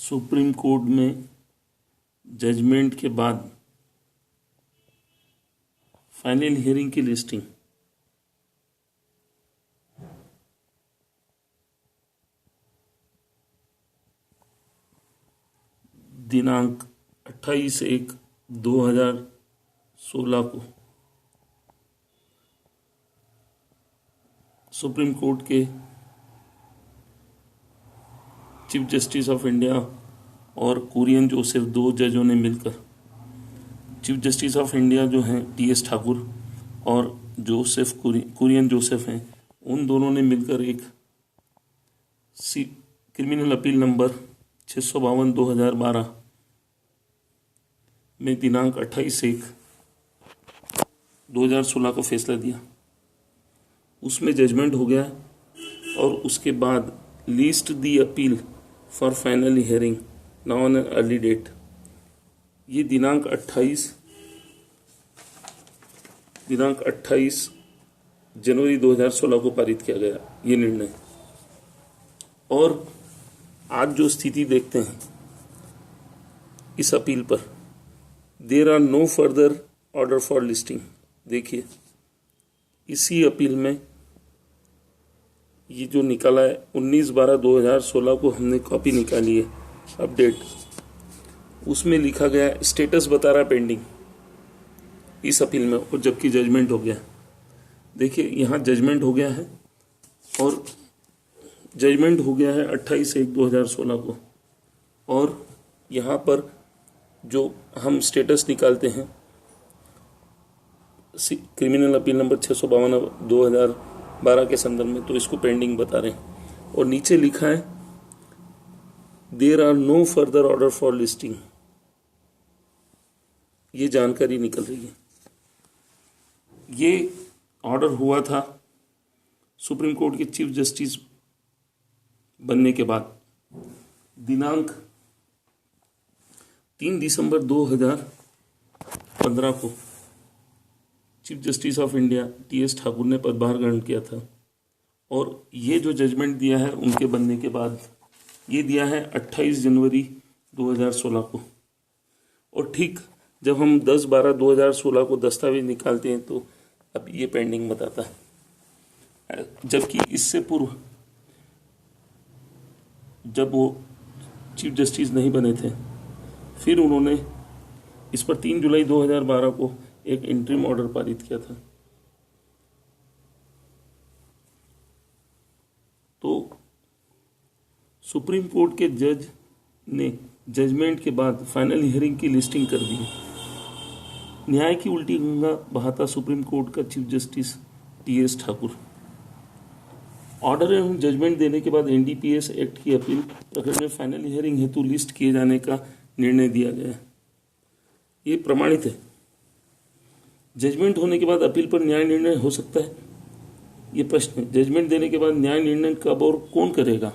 Supreme court में judgement के बाद फाइनल हियरिंग की लिस्टिंग दिनांक 28/1/2016 को सुप्रीम कोर्ट के चीफ जस्टिस ऑफ इंडिया और कुरियन जोसेफ, दो जजों ने मिलकर, चीफ जस्टिस ऑफ इंडिया जो हैं टी.एस. ठाकुर और कुरियन जोसेफ हैं, उन दोनों ने मिलकर एक क्रिमिनल अपील नंबर 652/2012 में दिनांक 28/1/2016 को फैसला दिया। उसमें जजमेंट हो गया और उसके बाद list the appeal for final hearing now on an early date. ये दिनांक 28 जनवरी 2016 को पारित किया गया ये निर्णय। और आज जो स्थिति देखते हैं इस अपील पर, there are no further order for listing. देखिए इसी अपील में ये जो निकाला है 19/12/2016 को हमने कॉपी निकाली है अपडेट, उसमें लिखा गया है स्टेटस बता रहा पेंडिंग इस अपील में, और जबकि जजमेंट हो गया। देखिए यहाँ जजमेंट हो गया है और जजमेंट हो गया है 28/1/2016 को, और यहाँ पर जो हम स्टेटस निकालते हैं क्रिमिनल अपील नंबर 652/2012 के संदर्भ में, तो इसको पेंडिंग बता रहे हैं। और नीचे लिखा है there are no further order for listing. ये जानकारी निकल रही है। ये ऑर्डर हुआ था सुप्रीम कोर्ट के चीफ जस्टिस बनने के बाद दिनांक 3 दिसंबर 2015 को chief justice of India TS. Thakur ने पदभार ग्रहण किया था। और ये जो जजमेंट दिया है उनके बनने के बाद, ये दिया है 28 जनवरी 2016 को। और ठीक जब हम 10/12/2016 को दस्तावेज निकालते हैं तो अब ये पेंडिंग बताता है, जबकि इससे पूर्व जब वो चीफ जस्टिस नहीं बने थे, फिर उन्होंने इस पर 3 जुलाई 2012 को एक इंटरिम ऑर्डर पारित किया था। तो सुप्रीम कोर्ट के जज ने जजमेंट के बाद फाइनल हियरिंग की लिस्टिंग कर दी। न्याय की उल्टी गंगा बहाता सुप्रीम कोर्ट का chief justice T.S.. Thakur. Order एवं जजमेंट देने के बाद एनडीपीएस एक्ट की अपील प्रकरण में फाइनल हियरिंग हेतु लिस्ट किए जाने का निर्णय दिया गया। ये प्रमाणित है। जजमेंट होने के बाद अपील पर न्याय निर्णय हो सकता है, ये प्रश्न है। जजमेंट देने के बाद न्याय निर्णय कब और कौन करेगा?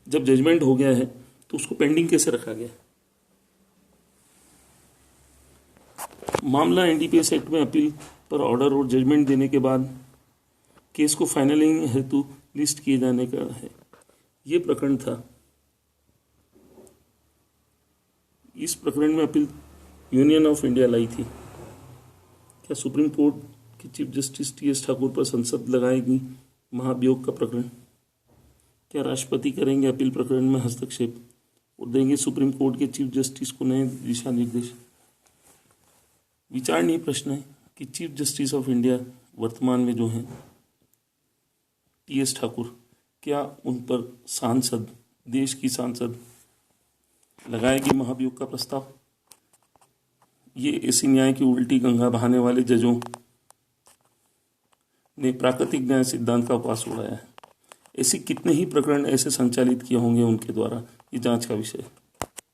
जब जजमेंट हो गया है तो उसको पेंडिंग कैसे रखा गया? मामला एनडीपीएस एक्ट में अपील पर ऑर्डर और जजमेंट देने के बाद केस को फाइनलिंग हेतु लिस्ट किए जाने का है। ये प्रकरण था। इस प्रकरण में अपील यूनियन ऑफ इंडिया लाई थी। क्या सुप्रीम कोर्ट के चीफ जस्टिस टी.एस. ठाकुर पर संसद लगाएगी महाभियोग का प्रकरण? क्या राष्ट्रपति करेंगे अपील प्रकरण में हस्तक्षेप और देंगे सुप्रीम कोर्ट के चीफ जस्टिस को नए दिशा निर्देश? विचारणीय प्रश्न है कि चीफ जस्टिस ऑफ इंडिया वर्तमान में जो हैं टी.एस. ठाकुर, क्या उन पर सांसद, देश की सांसद लगाएगी महाभियोग का प्रस्ताव? ये ऐसी न्याय की उल्टी गंगा बहाने वाले जजों ने प्राकृतिक न्याय सिद्धांत का उपवास उड़ाया है। ऐसे कितने ही प्रकरण ऐसे संचालित किए होंगे उनके द्वारा, ये जांच का विषय है।